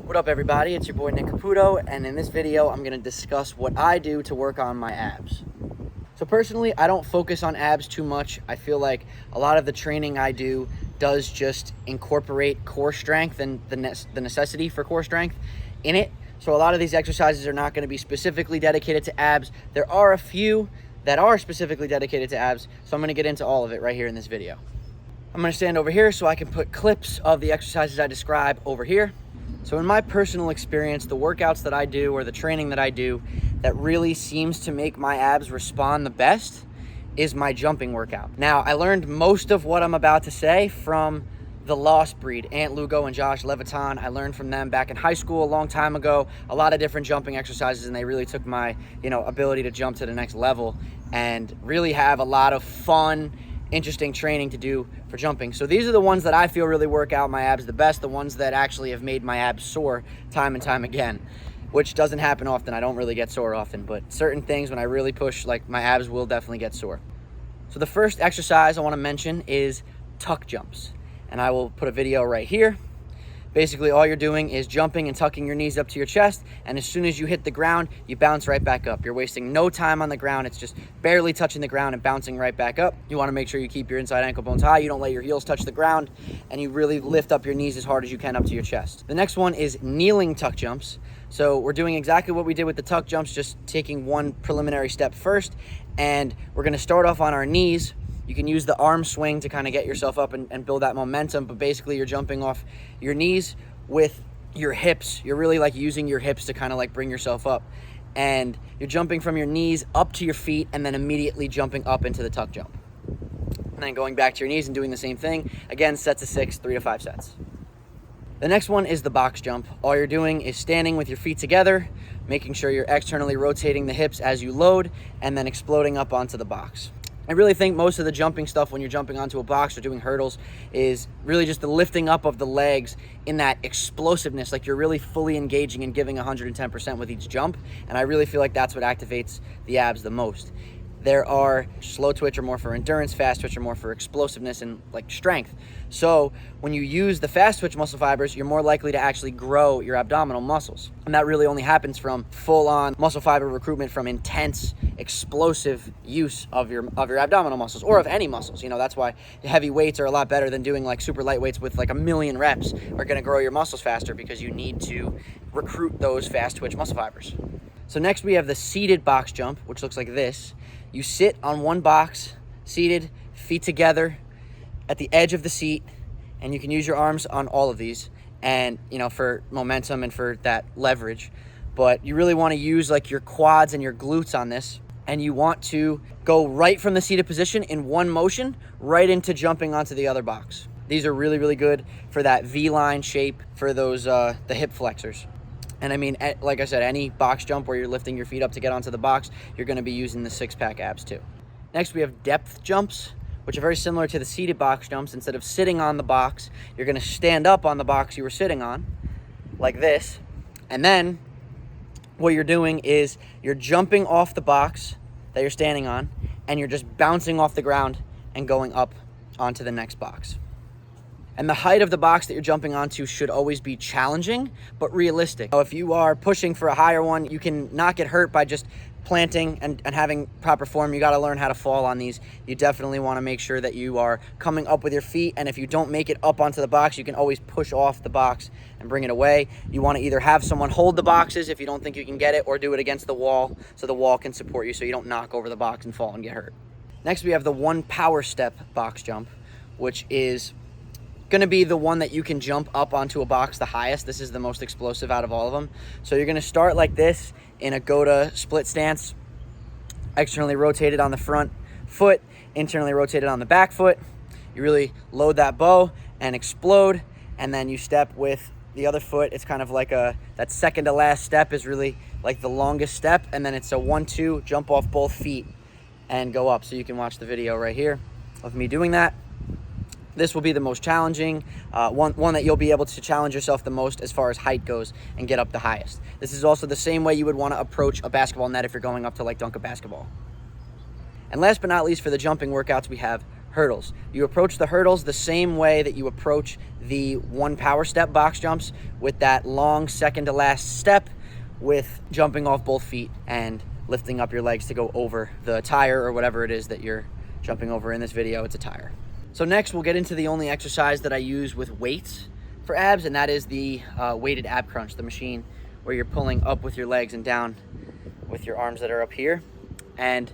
What up, everybody? It's your boy Nick Caputo, and in this video I'm going to discuss what I do to work on my abs. So personally, I don't focus on abs too much. I feel like a lot of the training I do does just incorporate core strength and the necessity for core strength in it. So a lot of these exercises are not going to be specifically dedicated to abs. There are a few that are specifically dedicated to abs, so I'm going to get into all of it right here in this video. I'm going to stand over here so I can put clips of the exercises I describe over here. So in my personal experience, the workouts that I do or the training that I do that really seems to make my abs respond the best is my jumping workout. Now, I learned most of what I'm about to say from the Lost Breed, Ant Lugo and Josh Leviton. I learned from them back in high school a long time ago, a lot of different jumping exercises, and they really took my, ability to jump to the next level and really have a lot of fun, interesting training to do for jumping. So these are the ones that I feel really work out my abs the best, the ones that actually have made my abs sore time and time again, which doesn't happen often. I don't really get sore often, but certain things when I really push, like my abs will definitely get sore. So the first exercise I want to mention is tuck jumps, and I will put a video right here. Basically, all you're doing is jumping and tucking your knees up to your chest, and as soon as you hit the ground, you bounce right back up. You're wasting no time on the ground. It's just barely touching the ground and bouncing right back up. You want to make sure you keep your inside ankle bones high. You don't let your heels touch the ground, and you really lift up your knees as hard as you can up to your chest. The next one is kneeling tuck jumps. So we're doing exactly what we did with the tuck jumps, just taking one preliminary step first, and we're going to start off on our knees. You can use the arm swing to kind of get yourself up and build that momentum, but basically you're jumping off your knees with your hips. You're really like using your hips to kind of like bring yourself up. And you're jumping from your knees up to your feet and then immediately jumping up into the tuck jump. And then going back to your knees and doing the same thing. Again, sets of 6, 3 to 5 sets. The next one is the box jump. All you're doing is standing with your feet together, making sure you're externally rotating the hips as you load, and then exploding up onto the box. I really think most of the jumping stuff when you're jumping onto a box or doing hurdles is really just the lifting up of the legs in that explosiveness, like you're really fully engaging and giving 110% with each jump, and I really feel like that's what activates the abs the most. There are slow twitch are more for endurance, fast twitch are more for explosiveness and like strength. So when you use the fast twitch muscle fibers, you're more likely to actually grow your abdominal muscles. And that really only happens from full-on muscle fiber recruitment from intense, explosive use of your abdominal muscles or of any muscles. That's why heavy weights are a lot better than doing like super light weights with like 1,000,000 reps are going to grow your muscles faster because you need to recruit those fast twitch muscle fibers. So next we have the seated box jump, which looks like this. You sit on one box, seated, feet together at the edge of the seat, and you can use your arms on all of these and, for momentum and for that leverage. But you really want to use like your quads and your glutes on this, and you want to go right from the seated position in one motion right into jumping onto the other box. These are really, really good for that V-line shape for those the hip flexors. And I mean, like I said, any box jump where you're lifting your feet up to get onto the box, you're going to be using the six-pack abs too. Next, we have depth jumps, which are very similar to the seated box jumps. Instead of sitting on the box, you're going to stand up on the box you were sitting on, like this. And then what you're doing is you're jumping off the box that you're standing on, and you're just bouncing off the ground and going up onto the next box. And the height of the box that you're jumping onto should always be challenging, but realistic. Now, if you are pushing for a higher one, you can not get hurt by just planting and having proper form. You got to learn how to fall on these. You definitely want to make sure that you are coming up with your feet, and if you don't make it up onto the box, you can always push off the box and bring it away. You want to either have someone hold the boxes if you don't think you can get it, or do it against the wall so the wall can support you so you don't knock over the box and fall and get hurt. Next, we have the one power step box jump, which is going to be the one that you can jump up onto a box the highest. This is the most explosive out of all of them. So you're going to start like this in a Gota split stance, externally rotated on the front foot, internally rotated on the back foot. You really load that bow and explode, and then you step with the other foot. It's kind of like that second to last step is really like the longest step, and then it's a 1-2, jump off both feet and go up. So you can watch the video right here of me doing that. This will be the most challenging, one that you'll be able to challenge yourself the most as far as height goes and get up the highest. This is also the same way you would want to approach a basketball net if you're going up to like dunk a basketball. And last but not least, for the jumping workouts, we have hurdles. You approach the hurdles the same way that you approach the one power step box jumps, with that long second to last step, with jumping off both feet and lifting up your legs to go over the tire or whatever it is that you're jumping over. In this video, it's a tire. So next we'll get into the only exercise that I use with weights for abs, and that is the weighted ab crunch, the machine where you're pulling up with your legs and down with your arms that are up here. And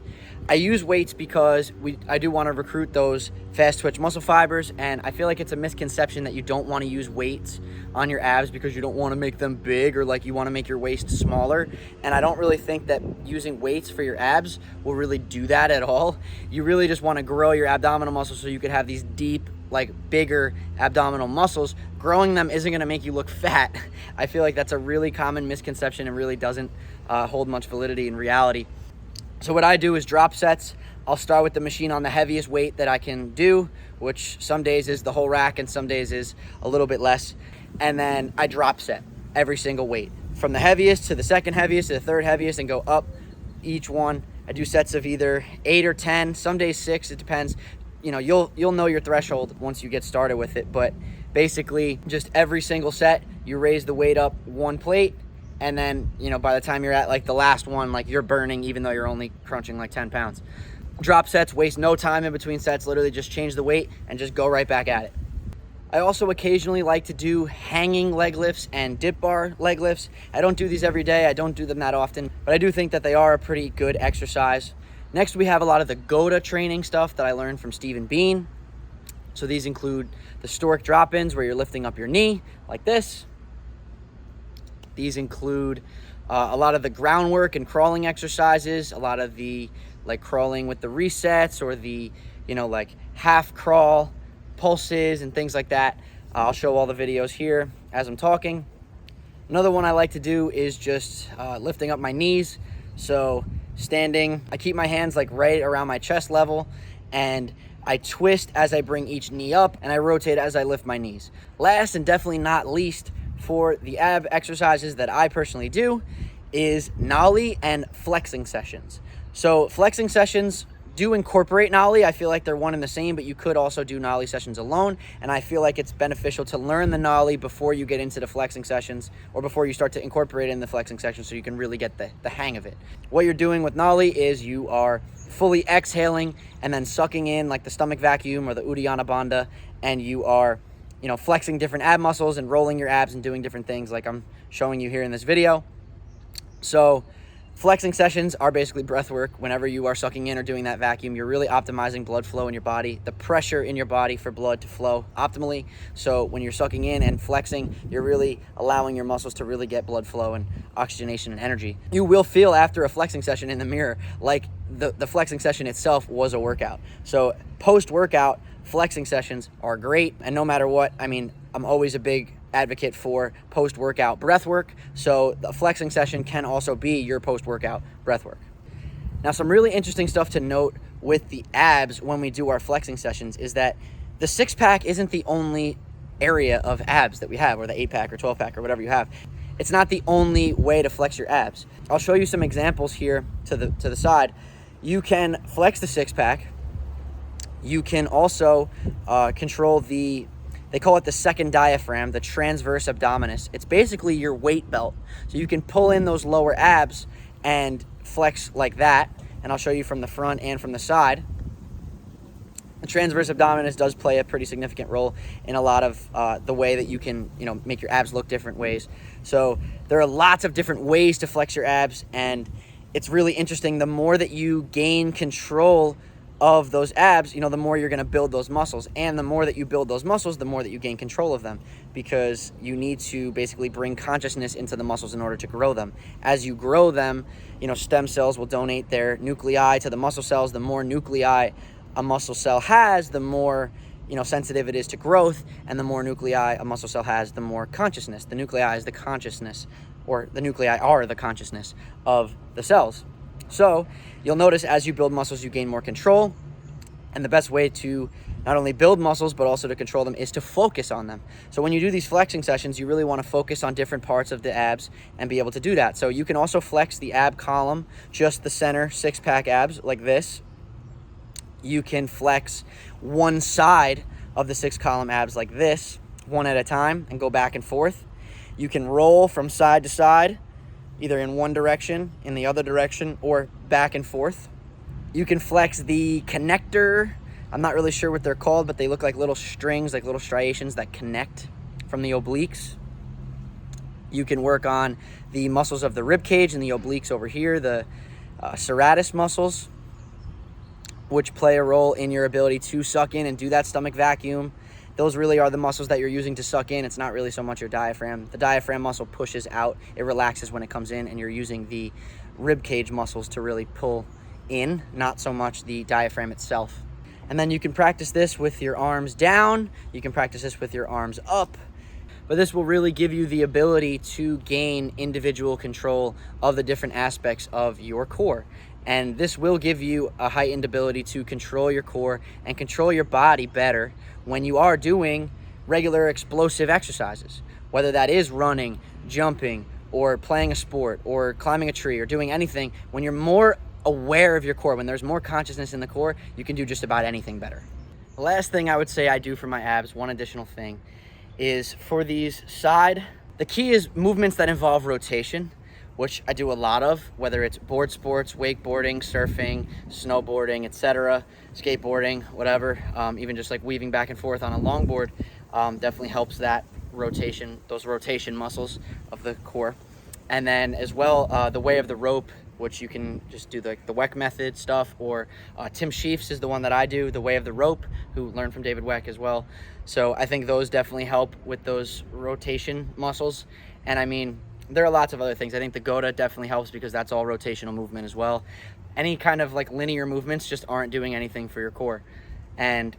I use weights because I do want to recruit those fast twitch muscle fibers, and I feel like it's a misconception that you don't want to use weights on your abs because you don't want to make them big, or like you want to make your waist smaller. And I don't really think that using weights for your abs will really do that at all. You really just want to grow your abdominal muscles so you could have these deep, like bigger abdominal muscles. Growing them isn't going to make you look fat. I feel like that's a really common misconception and really doesn't hold much validity in reality. So what I do is drop sets. I'll start with the machine on the heaviest weight that I can do, which some days is the whole rack and some days is a little bit less. And then I drop set every single weight, from the heaviest to the second heaviest to the third heaviest, and go up each one. I do sets of either 8 or 10, some days 6, it depends. You know, you'll know your threshold once you get started with it, but basically just every single set, you raise the weight up one plate, and then, you know, by the time you're at like the last one, like you're burning even though you're only crunching like 10 pounds. Drop sets, waste no time in between sets, literally just change the weight and just go right back at it. I also occasionally like to do hanging leg lifts and dip bar leg lifts. I don't do these every day, I don't do them that often, but I do think that they are a pretty good exercise. Next, we have a lot of the Gota training stuff that I learned from Stephen Bean. So these include the stork drop-ins where you're lifting up your knee like this. These include a lot of the groundwork and crawling exercises, a lot of the like crawling with the resets, or the, you know, like half crawl pulses and things like that. I'll show all the videos here as I'm talking. Another one I like to do is just lifting up my knees. So standing, I keep my hands like right around my chest level, and I twist as I bring each knee up, and I rotate as I lift my knees. Last and definitely not least, for the ab exercises that I personally do, is nollie and flexing sessions. So flexing sessions do incorporate nollie. I feel like they're one and the same, but you could also do nollie sessions alone. And I feel like it's beneficial to learn the nollie before you get into the flexing sessions, or before you start to incorporate it in the flexing sessions, so you can really get the hang of it. What you're doing with nollie is you are fully exhaling and then sucking in like the stomach vacuum or the Uddiyana Bandha, and you are, you know, flexing different ab muscles and rolling your abs and doing different things like I'm showing you here in this video. So flexing sessions are basically breath work. Whenever you are sucking in or doing that vacuum, you're really optimizing blood flow in your body, the pressure in your body for blood to flow optimally. So when you're sucking in and flexing, you're really allowing your muscles to really get blood flow and oxygenation and energy. You will feel after a flexing session in the mirror like the flexing session itself was a workout. So post-workout, flexing sessions are great. And no matter what, I mean, I'm always a big advocate for post-workout breath work. So the flexing session can also be your post-workout breath work. Now, some really interesting stuff to note with the abs when we do our flexing sessions is that the 6-pack isn't the only area of abs that we have, or the 8-pack or 12-pack or whatever you have. It's not the only way to flex your abs. I'll show you some examples here to the side. You can flex the 6-pack. You can also control they call it the second diaphragm, the transverse abdominis. It's basically your weight belt. So you can pull in those lower abs and flex like that. And I'll show you from the front and from the side. The transverse abdominis does play a pretty significant role in a lot of the way that you can, you know, make your abs look different ways. So there are lots of different ways to flex your abs, and it's really interesting. The more that you gain control of those abs, you know, the more you're going to build those muscles, and the more that you build those muscles, the more that you gain control of them, because you need to basically bring consciousness into the muscles in order to grow them. As you grow them, you know, stem cells will donate their nuclei to the muscle cells. The more nuclei a muscle cell has, the more, you know, sensitive it is to growth, and the more nuclei a muscle cell has, the more consciousness. The nuclei is the consciousness, or the nuclei are the consciousness of the cells. So you'll notice as you build muscles, you gain more control. And the best way to not only build muscles, but also to control them is to focus on them. So when you do these flexing sessions, you really want to focus on different parts of the abs and be able to do that. So you can also flex the ab column, just the center 6-pack abs like this. You can flex one side of the 6-column abs like this, one at a time, and go back and forth. You can roll from side to side, either in one direction, in the other direction, or back and forth. You can flex the connector. I'm not really sure what they're called, but they look like little strings, like little striations that connect from the obliques. You can work on the muscles of the rib cage and the obliques over here, the serratus muscles, which play a role in your ability to suck in and do that stomach vacuum. Those really are the muscles that you're using to suck in. It's not really so much your diaphragm. The diaphragm muscle pushes out, it relaxes when it comes in, and you're using the rib cage muscles to really pull in, not so much the diaphragm itself. And then you can practice this with your arms down, you can practice this with your arms up, but this will really give you the ability to gain individual control of the different aspects of your core. And this will give you a heightened ability to control your core and control your body better when you are doing regular explosive exercises, whether that is running, jumping, or playing a sport, or climbing a tree, or doing anything. When you're more aware of your core, when there's more consciousness in the core, you can do just about anything better. The last thing I would say I do for my abs, one additional thing, is for these side, the key is movements that involve rotation, which I do a lot of, whether it's board sports, wakeboarding, surfing, snowboarding, etc., skateboarding, whatever, even just like weaving back and forth on a longboard, definitely helps that rotation, those rotation muscles of the core. And then as well, the way of the rope, which you can just do the Weck method stuff, or Tim Sheafs is the one that I do, the way of the rope, who learned from David Weck as well. So I think those definitely help with those rotation muscles. And I mean, there are lots of other things. I think the Gota definitely helps because that's all rotational movement as well. Any kind of like linear movements just aren't doing anything for your core. And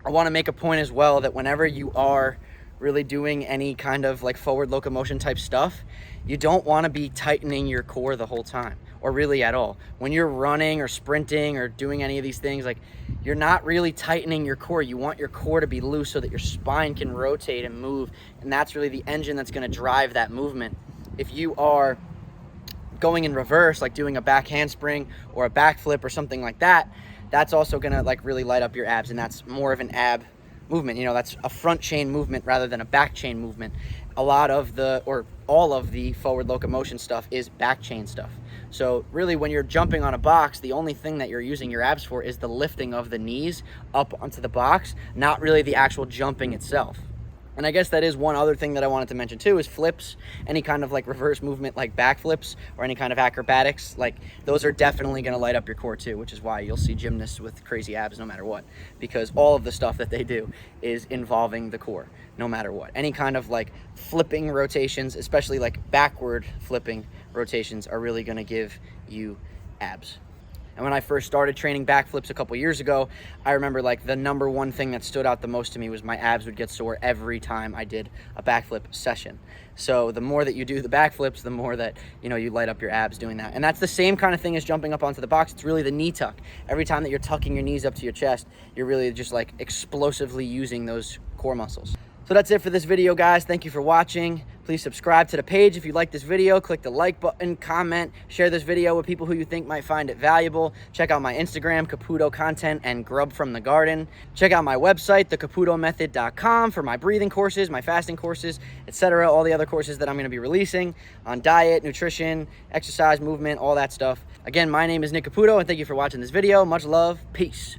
I want to make a point as well that whenever you are really doing any kind of like forward locomotion type stuff, you don't want to be tightening your core the whole time, or really at all. When you're running or sprinting or doing any of these things, like, you're not really tightening your core. You want your core to be loose so that your spine can rotate and move, and that's really the engine that's going to drive that movement. If you are going in reverse, like doing a back handspring or a backflip or something like that, that's also going to like really light up your abs, and that's more of an ab movement. You know, that's a front chain movement rather than a back chain movement. A lot of the, or all of the forward locomotion stuff is back chain stuff. So really, when you're jumping on a box, the only thing that you're using your abs for is the lifting of the knees up onto the box, not really the actual jumping itself. And I guess that is one other thing that I wanted to mention too, is flips. Any kind of like reverse movement like backflips or any kind of acrobatics, like those are definitely going to light up your core too, which is why you'll see gymnasts with crazy abs no matter what, because all of the stuff that they do is involving the core no matter what. Any kind of like flipping rotations, especially like backward flipping rotations, are really going to give you abs. And when I first started training backflips a couple years ago, I remember like the number one thing that stood out the most to me was my abs would get sore every time I did a backflip session. So the more that you do the backflips, the more that, you know, you light up your abs doing that. And that's the same kind of thing as jumping up onto the box. It's really the knee tuck. Every time that you're tucking your knees up to your chest, you're really just like explosively using those core muscles. So that's it for this video, guys. Thank you for watching. Please subscribe to the page if you like this video. Click the like button, comment, share this video with people who you think might find it valuable. Check out my Instagram, Caputo Content and Grub from the Garden. Check out my website, thecaputomethod.com, for my breathing courses, my fasting courses, etc. All the other courses that I'm going to be releasing on diet, nutrition, exercise, movement, all that stuff. Again, my name is Nick Caputo, and thank you for watching this video. Much love. Peace.